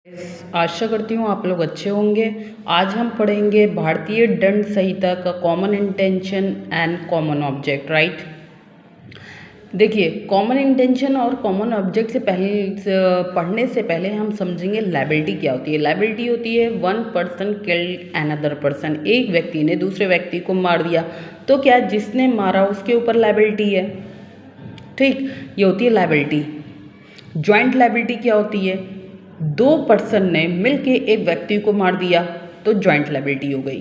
आशा करती हूँ आप लोग अच्छे होंगे। आज हम पढ़ेंगे भारतीय दंड संहिता का common intention and common object. Right, देखिए कॉमन इंटेंशन और कॉमन ऑब्जेक्ट से पढ़ने से पहले हम समझेंगे लायबिलिटी क्या होती है। लायबिलिटी होती है one person killed another person, एक व्यक्ति ने दूसरे व्यक्ति को मार दिया तो क्या जिसने मारा उसके ऊपर लायबिलिटी है। ठीक, ये होती है लायबिलिटी। ज्वाइंट लायबिलिटी क्या होती है, दो पर्सन ने मिलके एक व्यक्ति को मार दिया तो ज्वाइंट लायबिलिटी हो गई।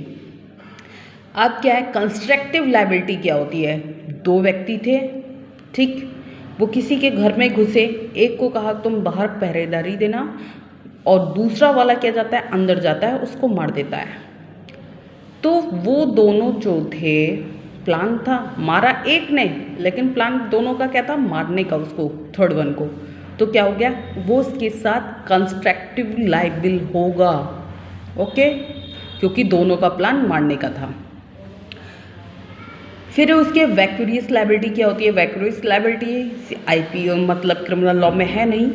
अब क्या है, कंस्ट्रक्टिव लायबिलिटी क्या होती है, दो व्यक्ति थे, ठीक, वो किसी के घर में घुसे, एक को कहा तुम बाहर पहरेदारी देना और दूसरा वाला क्या जाता है अंदर जाता है उसको मार देता है। तो वो दोनों जो थे, प्लान था, मारा एक ने लेकिन प्लान दोनों का क्या था, मारने का उसको, थर्ड वन को। तो क्या हो गया, वो उसके साथ कंस्ट्रक्टिव लायबिल होगा। ओके, क्योंकि दोनों का प्लान मारने का था। फिर उसके वैक्यूरियस लायबिलिटी क्या होती है। वैक्यूरियस लायबिलिटी आईपीओ मतलब क्रिमिनल लॉ में है नहीं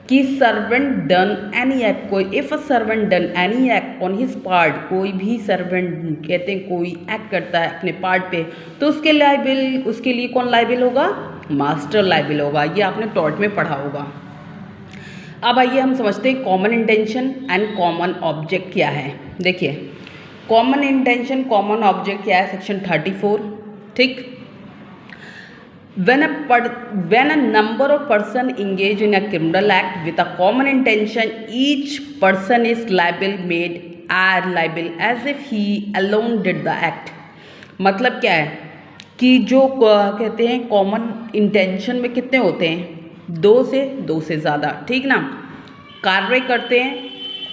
कि सर्वेंट डन एनी एक्ट, कोई if a servant done any act on his part, कोई भी सर्वेंट कहते हैं कोई एक्ट करता है अपने पार्ट पे तो उसके लायबिल, उसके लिए कौन लायबिल होगा, मास्टर लायबिल होगा। ये आपने टॉर्ट में पढ़ा होगा। अब आइए हम समझते हैं common intention and common object क्या है। देखिए कॉमन इंटेंशन कॉमन ऑब्जेक्ट क्या है, सेक्शन 34। ठीक, when a number of person engage in a criminal act with a common intention, each person is made liable as if he alone did the act। मतलब क्या है कि जो कहते हैं कॉमन इंटेंशन में कितने होते हैं, दो से ज़्यादा, ठीक ना, कार्य करते हैं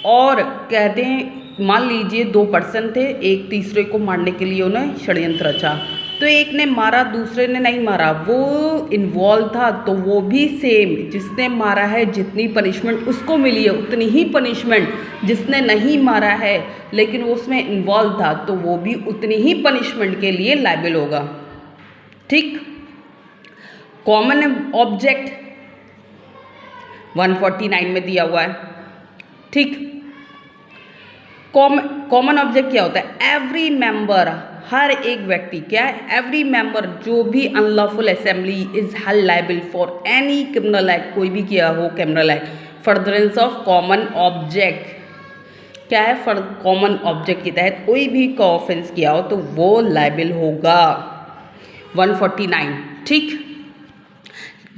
और कहते हैं मान लीजिए दो पर्सन थे, एक तीसरे को मारने के लिए उन्हें षड्यंत्र रचा, तो एक ने मारा दूसरे ने नहीं मारा, वो इन्वॉल्व था तो वो भी सेम, जिसने मारा है जितनी पनिशमेंट उसको मिली है उतनी ही पनिशमेंट जिसने नहीं मारा है लेकिन वो उसमें इन्वॉल्व था तो वो भी उतनी ही पनिशमेंट के लिए लायबिल होगा। ठीक, कॉमन ऑब्जेक्ट 149 में दिया हुआ है। ठीक, कॉमन ऑब्जेक्ट क्या होता है, एवरी मेंबर, हर एक व्यक्ति, क्या है, एवरी मेंबर, जो भी unlawful assembly is held liable for any criminal act, कोई भी किया हो criminal act furtherance of common object, क्या है, फॉर कॉमन ऑब्जेक्ट के तहत कोई भी का ऑफेंस किया हो तो वो लायबल होगा। 149। ठीक,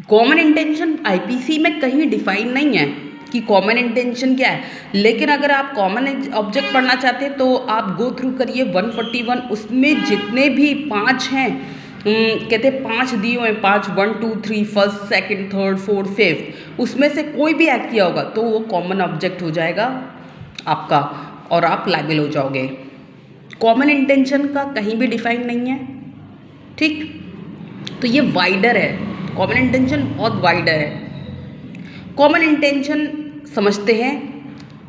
कॉमन इंटेंशन आईपीसी में कहीं डिफाइन नहीं है कि कॉमन इंटेंशन क्या है, लेकिन अगर आप कॉमन ऑब्जेक्ट पढ़ना चाहते हैं तो आप गो थ्रू करिए 141, उसमें जितने भी पाँच हैं, कहते हैं पाँच दिए हुए हैं, पाँच, 1 2 3 first second third fourth fifth, उसमें से कोई भी एक्ट किया होगा तो वो कॉमन ऑब्जेक्ट हो जाएगा आपका और आप लायबिल हो जाओगे। कॉमन इंटेंशन का कहीं भी डिफाइन नहीं है। ठीक, तो ये वाइडर है, कॉमन इंटेंशन बहुत वाइडर है। कॉमन इंटेंशन समझते हैं,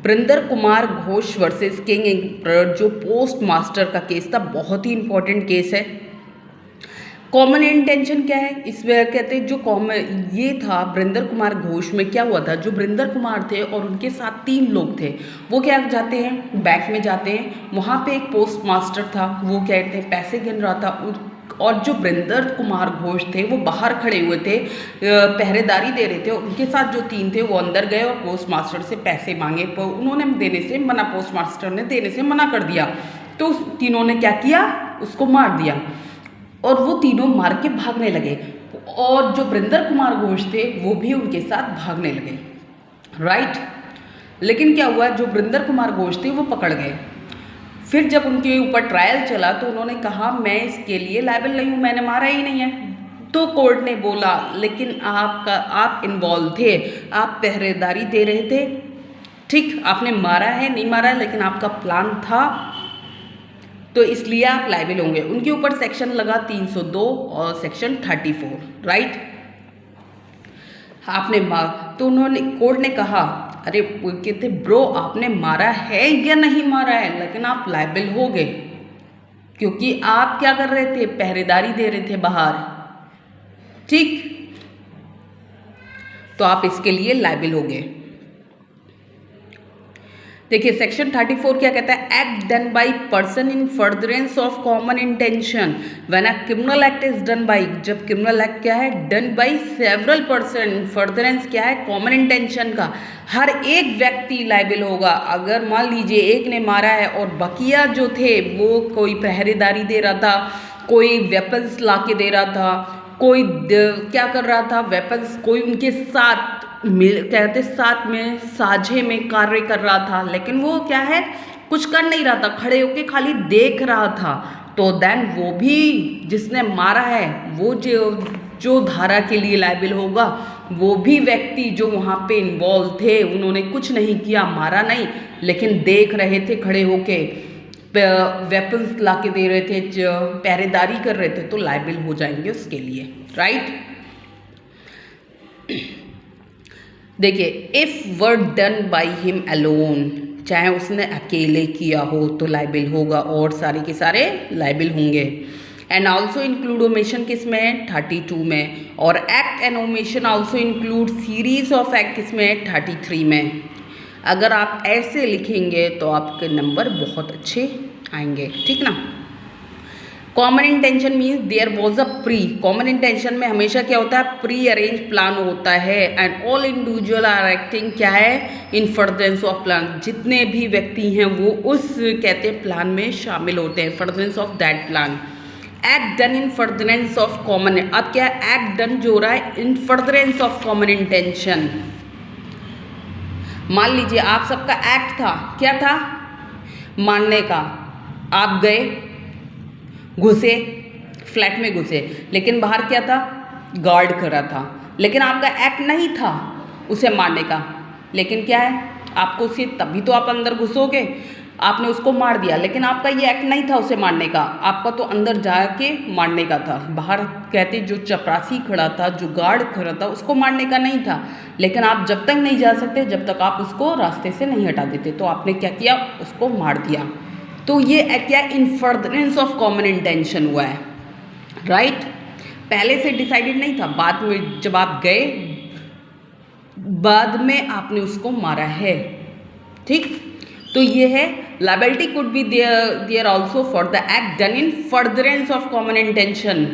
Barendra Kumar Ghosh versus King Emperor, जो पोस्ट मास्टर का केस था, बहुत ही इंपॉर्टेंट केस है। कॉमन इंटेंशन क्या है, इसमें कहते हैं जो कॉमन ये था बृंदर कुमार घोष में क्या हुआ था, जो बृंदर कुमार थे और उनके साथ 3 लोग थे, वो क्या जाते हैं बैंक में जाते हैं, वहाँ पे एक पोस्ट मास्टर था, वो क्या कहते हैं पैसे गिन रहा था और जो बृंदर कुमार घोष थे वो बाहर खड़े हुए थे, पहरेदारी दे रहे थे, उनके साथ जो 3 थे वो अंदर गए और पोस्ट मास्टर से पैसे मांगे, तो उन्होंने देने से मना, पोस्ट मास्टर ने देने से मना कर दिया, तो उस तीनों ने क्या किया, उसको मार दिया और वो तीनों मार के भागने लगे और जो बृंदर कुमार घोष थे वो भी उनके साथ भागने लगे। राइट, लेकिन क्या हुआ, जो बृंदर कुमार घोष थे वो पकड़ गए। फिर जब उनके ऊपर ट्रायल चला तो उन्होंने कहा मैं इसके लिए लायबल नहीं हूँ, मैंने मारा ही नहीं है। तो कोर्ट ने बोला लेकिन आप इन्वॉल्व थे, आप पहरेदारी दे रहे थे, ठीक, आपने मारा है नहीं मारा है लेकिन आपका प्लान था तो इसलिए आप लायबल होंगे। उनके ऊपर सेक्शन लगा 302 और सेक्शन 34। राइट, आपने तो उन्होंने, कोर्ट ने कहा अरे कहते ब्रो आपने मारा है या नहीं मारा है, लेकिन आप लायबल हो गए क्योंकि आप क्या कर रहे थे, पहरेदारी दे रहे थे बाहर। ठीक, तो आप इसके लिए लायबल हो गए। देखिए सेक्शन 34 क्या कहता है, act done by person in furtherance of common intention when a criminal act is done by, जब क्रिमिनल एक्ट क्या है, done by several person, furtherance क्या है, कॉमन इंटेंशन का, हर एक व्यक्ति लायबिल होगा। अगर मान लीजिए एक ने मारा है और बकिया जो थे वो कोई पहरेदारी दे रहा था, कोई वेपन्स ला के दे रहा था, कोई क्या कर रहा था, वेपन्स कोई उनके साथ कहते साथ में साझे में कार्य कर रहा था, लेकिन वो क्या है कुछ कर नहीं रहा था, खड़े होके खाली देख रहा था, तो देन वो भी जिसने मारा है वो जो धारा के लिए लायबिल होगा, वो भी व्यक्ति जो वहाँ पे इन्वॉल्व थे, उन्होंने कुछ नहीं किया, मारा नहीं, लेकिन देख रहे थे खड़े होके, वेपन्स ला के दे रहे थे, पहरेदारी कर रहे थे, तो लायबिल हो जाएंगे उसके लिए, राइट। देखिए if work done by him alone, चाहे उसने अकेले किया हो तो लायबिल होगा, और सारे के सारे लायबिल होंगे। एंड ऑल्सो इंक्लूड ओमेशन किस में, 32 में, और act and omission also include series of act किस में, 33 में। अगर आप ऐसे लिखेंगे तो आपके नंबर बहुत अच्छे आएंगे, ठीक ना। Common intention means there was a pre, common intention में हमेशा क्या होता है, प्री अरेंज प्लान होता है, and all individual are acting क्या है, इन फर्दरेंस ऑफ प्लान, जितने भी व्यक्ति हैं वो उस कहते हैं प्लान में शामिल होते हैं, furtherance of that plan. Act done in furtherance of common, अब क्या एक्ट डन जो हो रहा है इन फर्दरेंस ऑफ कॉमन इंटेंशन। मान लीजिए आप सबका एक्ट था, क्या था, मारने का, आप गए घुसे, फ्लैट में घुसे, लेकिन बाहर क्या था, गार्ड खड़ा था, लेकिन आपका एक्ट नहीं था उसे मारने का, लेकिन क्या है आपको उसे, तभी तो आप अंदर घुसोगे, आपने उसको मार दिया, लेकिन आपका ये एक्ट नहीं था उसे मारने का, आपका तो अंदर जाके मारने का था, बाहर कहते जो चपरासी खड़ा था, जो गार्ड खड़ा था, उसको मारने का नहीं था, लेकिन आप जब तक नहीं जा सकते जब तक आप उसको रास्ते से नहीं हटा देते, तो आपने क्या किया, उसको मार दिया, तो ये क्या इन फर्दरेंस ऑफ कॉमन इंटेंशन हुआ है, राइट। पहले से डिसाइडेड नहीं था, बाद में जब आप गए बाद में आपने उसको मारा है, ठीक। तो ये है liability could be there also for the act done in furtherance of common intention,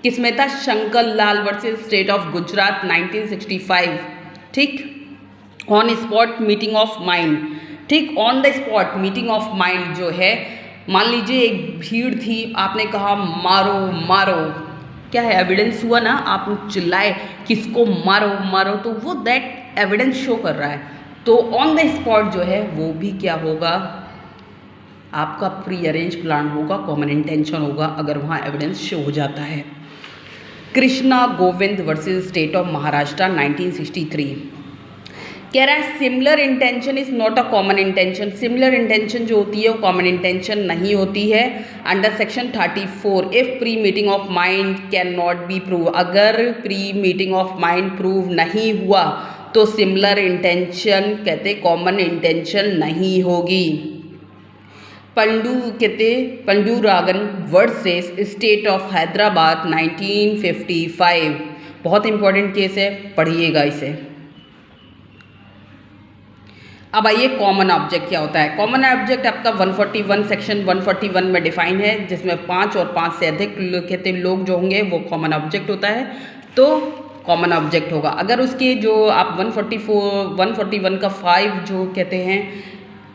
किसमें था, Shankar Lal versus state of Gujarat 1965, ठीक। On spot meeting of mind, ठीक, on the spot meeting of mind जो है, मान लीजिए एक भीड़ थी, आपने कहा मारो मारो, क्या है एविडेंस हुआ ना, आप चिल्लाए किसको मारो मारो, तो वो दैट एविडेंस शो कर रहा है, तो ऑन द स्पॉट जो है वो भी क्या होगा, आपका प्री अरेंज प्लान होगा, कॉमन इंटेंशन होगा, अगर वहाँ एविडेंस शो हो जाता है। Krishna Govind versus state of Maharashtra 1963, कह रहा है similar intention is not a common intention, similar intention जो होती है वो कॉमन इंटेंशन नहीं होती है। Under section 34 if pre meeting of mind can not be prove, अगर pre meeting of mind prove नहीं हुआ तो सिमिलर इंटेंशन कहते कॉमन इंटेंशन नहीं होगी। पंडुरागन वर्सेस स्टेट ऑफ हैदराबाद 1955, बहुत इंपॉर्टेंट केस है, पढ़िएगा इसे। अब आइए कॉमन ऑब्जेक्ट क्या होता है। कॉमन ऑब्जेक्ट आपका 141 सेक्शन 141 में डिफाइन है, जिसमें 5 और 5 से अधिक कहते लोग जो होंगे वो कॉमन ऑब्जेक्ट होता है, तो कॉमन ऑब्जेक्ट होगा। अगर उसके जो आप 141 का 5 जो कहते हैं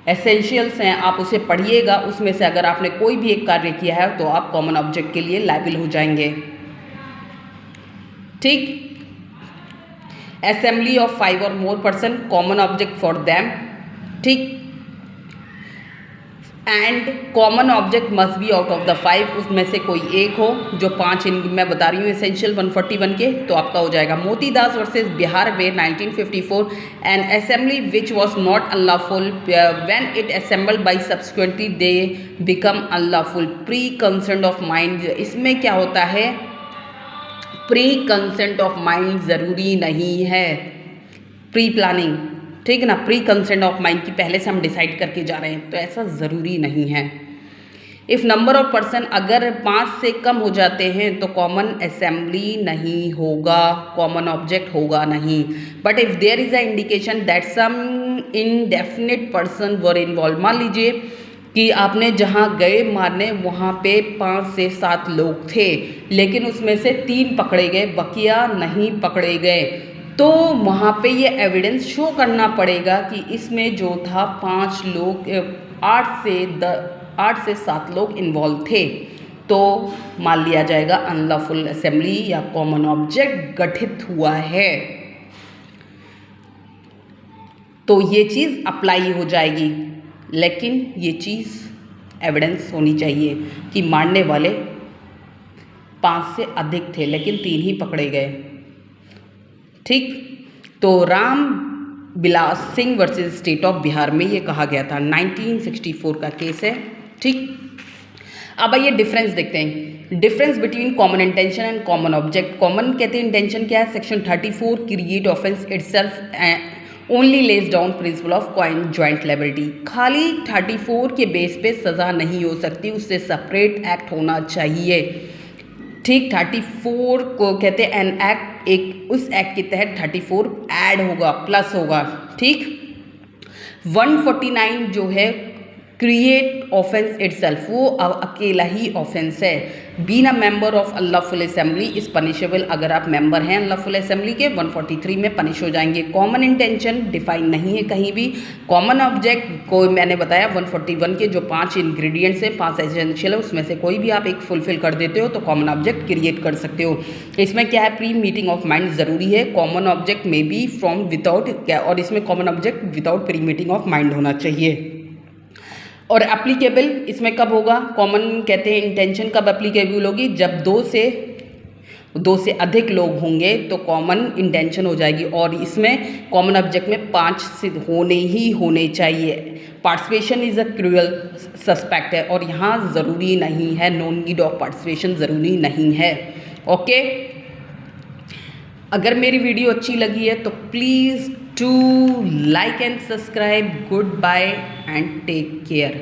एसेंशियल्स हैं, आप उसे पढ़िएगा, उसमें से अगर आपने कोई भी एक कार्य किया है तो आप कॉमन ऑब्जेक्ट के लिए लायबिल हो जाएंगे, ठीक। Assembly of 5 or more person, common object for them, ठीक। And common object must be out of the 5, उसमें से कोई एक हो, जो 5 मैं बता रही हूँ एसेंशियल 141 के, तो आपका हो जाएगा। मोतीदास वर्सेस बिहार वे 1954, an assembly which was not unlawful when it assembled by subsequently they become unlawful, pre consent of mind, इसमें क्या होता है, प्री कंसेंट ऑफ माइंड ज़रूरी नहीं है, प्री प्लानिंग, ठीक है ना, प्री कंसेंट ऑफ माइंड की पहले से हम डिसाइड करके जा रहे हैं, तो ऐसा ज़रूरी नहीं है। इफ़ नंबर ऑफ पर्सन अगर 5 से कम हो जाते हैं तो कॉमन असेंबली नहीं होगा, कॉमन ऑब्जेक्ट होगा नहीं। But if there is a indication that some indefinite person were involve, मान लीजिए कि आपने जहाँ गए मारने वहाँ पे 5 से 7 लोग थे, लेकिन उसमें से 3 पकड़े गए, बकिया नहीं पकड़े गए, तो वहाँ पे ये एविडेंस शो करना पड़ेगा कि इसमें जो था 5 लोग 8 से 7 लोग इन्वॉल्व थे, तो मान लिया जाएगा अनलॉफुल असेंबली या कॉमन ऑब्जेक्ट गठित हुआ है। तो ये चीज़ अप्लाई हो जाएगी, लेकिन ये चीज़ एविडेंस होनी चाहिए कि मारने वाले 5 से अधिक थे लेकिन 3 ही पकड़े गए। ठीक, तो Ram Bilas Singh versus state of Bihar में ये कहा गया था, 1964 का केस है। ठीक, अब आइए डिफरेंस देखते हैं। Difference between common intention and common object. Common कहते हैं इंटेंशन क्या है, section 34 create offence itself only lays down principle of joint liability. खाली 34 के बेस पे सज़ा नहीं हो सकती, उससे सेपरेट एक्ट होना चाहिए। ठीक, 34 को कहते हैं एन एक्ट, एक उस एक्ट के तहत 34 ऐड होगा, प्लस होगा। ठीक, 149 जो है क्रिएट ऑफेंस इटसेल्फ, वो अकेला ही ऑफेंस है। Being a member of unlawful assembly is punishable, अगर आप मेंबर हैं अनलॉफुल असेंबली के 143 में पनिश हो जाएंगे। कॉमन इंटेंशन डिफाइन नहीं है कहीं भी। कॉमन ऑब्जेक्ट को मैंने बताया 141 के जो 5 इंग्रेडिएंट्स हैं, 5 एसेंशियल है, उसमें से कोई भी आप एक फुलफिल कर देते हो तो कॉमन ऑब्जेक्ट क्रिएट कर सकते हो। इसमें क्या है, प्री मीटिंग ऑफ माइंड ज़रूरी है। कॉमन ऑब्जेक्ट में बी फ्रॉम विदाउट क्या, और इसमें common object without pre meeting of mind होना चाहिए। और एप्लीकेबल इसमें कब होगा, कॉमन कहते हैं इंटेंशन कब एप्लीकेबल होगी, जब 2 से अधिक लोग होंगे तो कॉमन इंटेंशन हो जाएगी। और इसमें कॉमन ऑब्जेक्ट में 5 से होने चाहिए। Participation is a cruel suspect है, और यहाँ ज़रूरी नहीं है, नो नीड ऑफ पार्टिसिपेशन ज़रूरी नहीं है। ओके, अगर मेरी वीडियो अच्छी लगी है तो please to like and subscribe. Good bye and take care.